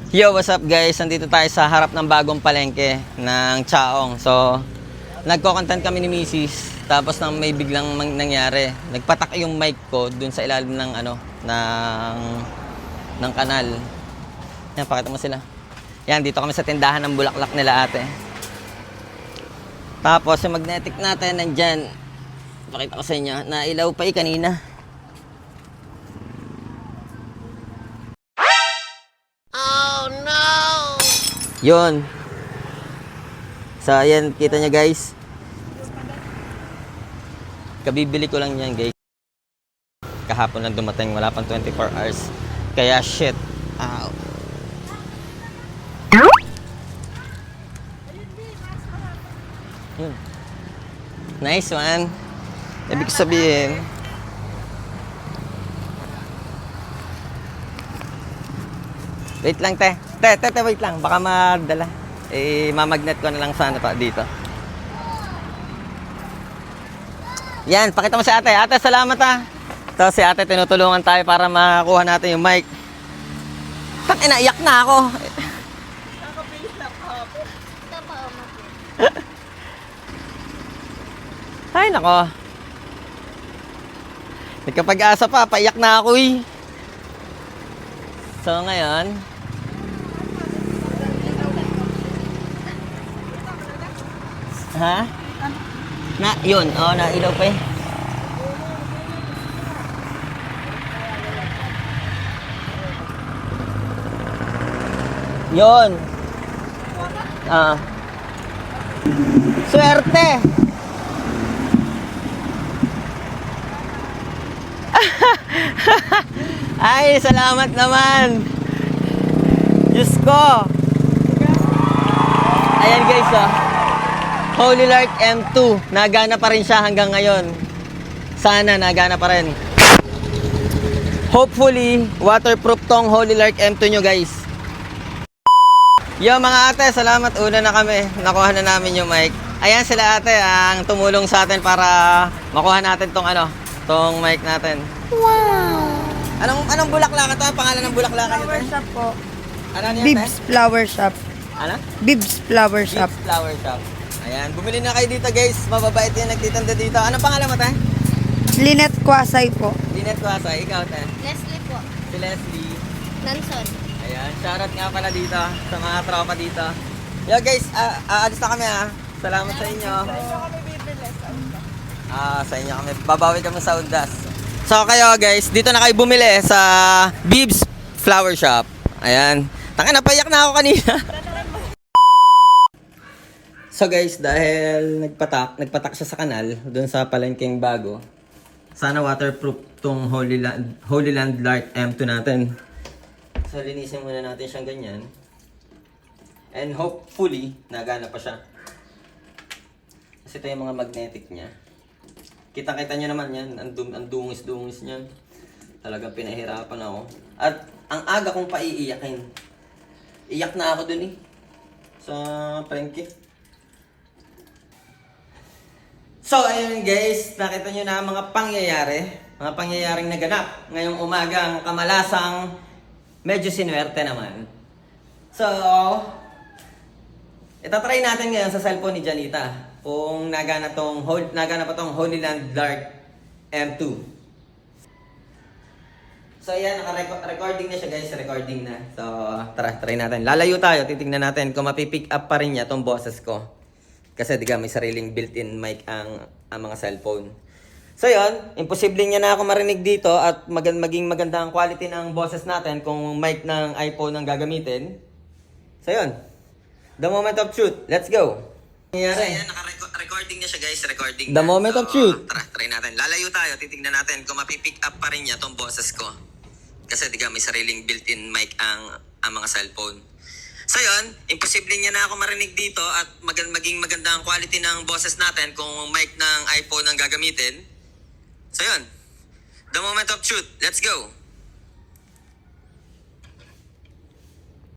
Yo, what's up guys? Nandito tayo sa harap ng bagong palengke ng Chaong. So, nagko-content kami ni Mrs. Tapos nang may biglang nangyari. Nagpatak yung mic ko dun sa ilalim ng ng kanal. Yan, pakita mo sila. Yan, dito kami sa tindahan ng bulaklak nila ate. Tapos yung magnetic natin nandyan. Pakita ko sa inyo. Nailaw pa kanina. Yun. So, ayan, kita nyo guys. Kabibili ko lang yan guys. Kahapon lang dumating, wala pang 24 hours. Kaya shit. Ow. Yun. Nice one. Ibig sabihin, wait lang te. Te, wait lang. Baka magdala. Mamagnet ko na lang sana pa dito. Yan, pakita mo si ate. Ate, salamat ah. Ito si ate, tinutulungan tayo para makuha natin yung mic. Tangina, iyak na ako. Nakapili na kahapon. Ay, nako. Nagkapag-asa pa, paiyak na ako eh. So, ngayon, ha? Yun, nailaw pa eh. Yun. Swerte. Ay, salamat naman. Diyos ko. Ayan guys, Holy Lark M2. Nagana pa rin siya hanggang ngayon. Sana nagana pa rin. Hopefully, waterproof tong Holy Lark M2 nyo guys. Yo mga ate, salamat. Una na kami. Nakuha na namin yung mic. Ayan sila ate, ang tumulong sa atin para makuha natin tong tong mic natin. Wow! Anong bulaklakan to? Ang pangalan ng bulaklakan Flower nito? shop po. Ano yan? Bibs Flower Shop. Ano? Bibs Flower Shop. Bibs Flower Shop. Ayan, bumili na kayo dito guys. Mababait yan nagtitanda dito. Anong pangalan mo te? Linet Kwasay po. Linet Kwasa, ikaw te? Leslie po. Si Leslie. Nanson. Ayan, shoutout nga pala dito sa mga tropa dito. Yo guys, aalis na kami ha. Salamat sa inyo. kami bibili. Sa inyo kami. Babawi kami sa Undas. So kayo guys, dito na kayo bumili sa Bibs Flower Shop. Ayan. Tanga, napayak na ako kanina. So guys, dahil nagpatak siya sa kanal doon sa palengkeng bago. Sana waterproof tong Holy Land Lark M2 natin. So linisin muna natin siyang ganyan. And hopefully, nagana pa siya. Kasi ito yung mga magnetic niya. Kita-kita nyo naman yan. Ang dungis-dungis niyan. Talagang pinahirapan ako. At ang aga kong paiiyakin. Iyak na ako dun eh. Sa palengke. So, ayun guys. Nakita nyo na ang mga pangyayari. Mga pangyayaring naganap. Ngayong umaga, ang kamalasang medyo sinuwerte naman. So, itatry natin ngayon sa cellphone ni Janita kung nagana pa tong Holy Land Lark M2. So, ayan, naka-recording na siya guys. Recording na. So, try natin. Lalayo tayo. Titignan natin kung mapipick up pa rin niya tong boses ko. Kasi diga may sariling built-in mic ang mga cellphone. So yun, imposible niya na ako marinig dito at maging maganda ang quality ng boses natin kung mic ng iPhone ang gagamitin. So yun, the moment of truth. Let's go! Nangyari. So ayan, naka-recording na siya guys, recording The moment of truth. Try natin. Lalayo tayo, titignan natin kung mapipick up pa rin niya tong boses ko. Kasi diga may sariling built-in mic ang mga cellphone. So yun, imposible niya na ako marinig dito at maging maganda ang quality ng boses natin kung mic ng iPhone ang gagamitin. So yun, the moment of truth. Let's go!